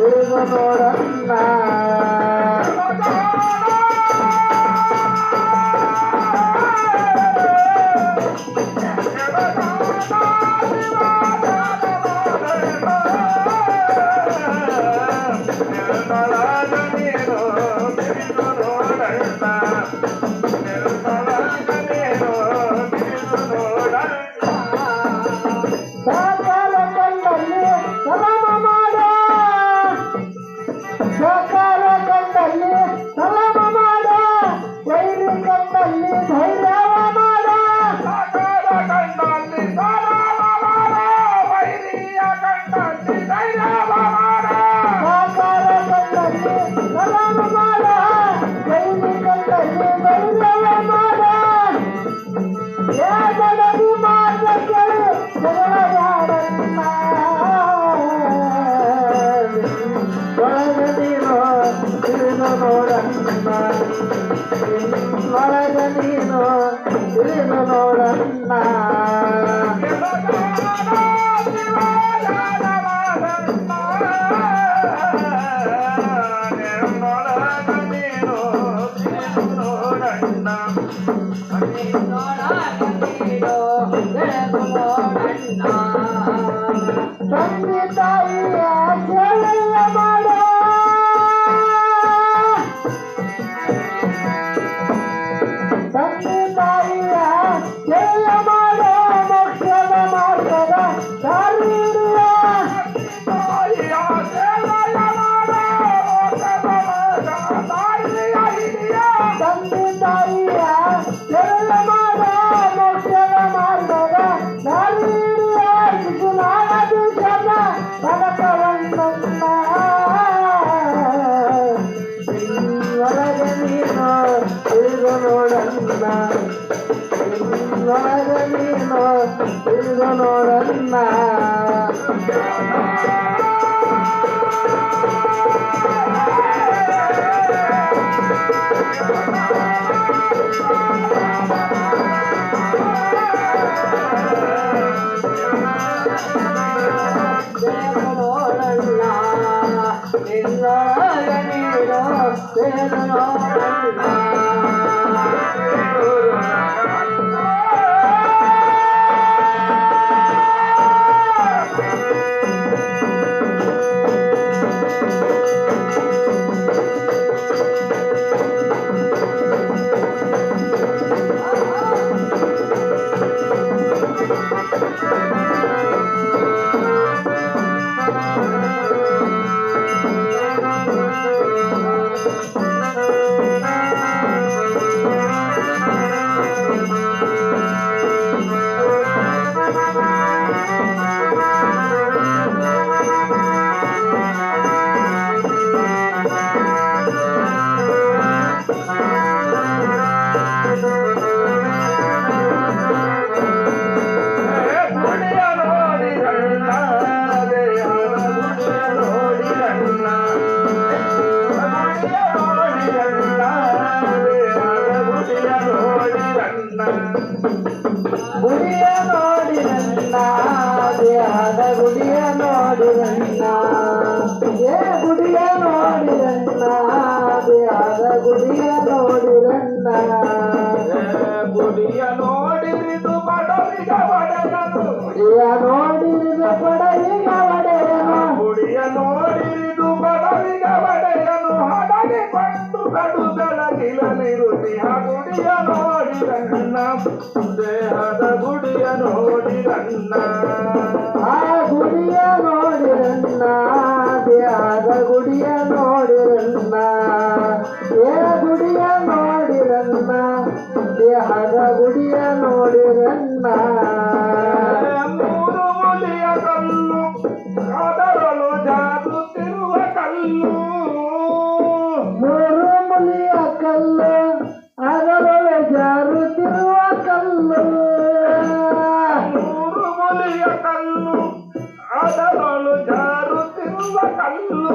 ತಿಳಿದು ನೋಡಣ್ಣ ಒಳಗ ನೀನು ತಿಳಿದು ನೋಡಣ್ಣ ತಂದೆ ತಾಯಿಯ ಸೇವೆಯ ಮಾಡೋ ತಂದೆ ತಾಯಿಯ ಸೇವೆ ಮಾಡೋ ಮೋಕ್ಷದ ಮಾರ್ಗದ ದಾರಿ ಹಿಡಿಯ ತಾಯಿಯ ಸೇವೆಯ ಮಾಡೋ ತಂದೆ ತಾಯಿಯ ಸೇವೆ ಮಾಡೋ ಮೋಕ್ಷದ ಮಾರ್ಗದ ದಾರಿ ಒಳಗ ನೀನು ತಿಳಿದು ನೋಡಣ್ಣ ಒಳಗ ನೀನು ತಿಳಿದು ನೋಡಣ್ಣ ಗುಡಿಯ ನೋಡಿರಣ್ಣ ದೇಹದ ಗುಡಿಯ ನೋಡಿರಣ್ಣ ಗುಡಿಯ ನೋಡಿರಣ್ಣ ದೇಹದ ಗುಡಿಯ ನೋಡಿರಣ್ಣ ಗುಡಿಯ ನೋಡಿರಿದು ಬಡವಿಗ ಒಡೆಯನು ಗುಡಿಯ ನೋಡಿರಿದು ಬಡವಿಗ ಒಡೆಯನು ಗುಡಿಯ ನೋಡಿರಿದು ಬಡವಿಗ ಒಡೆಯನು ಹಡಗೆ ಕೊಂಡು ಕಡು ಬೆಳಗಿಲನಿರುತಿಹ ಗುಡಿಯ ನೋಡಿರಣ್ಣ ದೇಹದ ಗುಡಿಯ ನೋಡಿರಣ್ಣ ಆ ಗುಡಿಯ ನೋಡಿರಣ್ಣ ದೇಹದ ಗುಡಿಯ ನೋಡಿರಣ್ಣ ಗುಡಿಯ ನೋಡಿರಣ್ಣ ದೇಹದ ಗುಡಿಯ ನೋಡಿರಣ್ಣ ಮೂರು ಮುಲಿಯ ಕಲ್ಲು ಅದರಲು ಜಾರುತ್ತಿರುವ ಕಲ್ಲು ಮೂರು ಮುಲಿಯ ಕಲ್ಲು ಅದರೊಳು ಜಾರುತ್ತಿರುವ ಕಲ್ಲು ಮೂರು ಮುಲಿಯ ಕಲ್ಲು ಅದರೊಳು ಜಾರುತ್ತಿರುವ ಕಲ್ಲು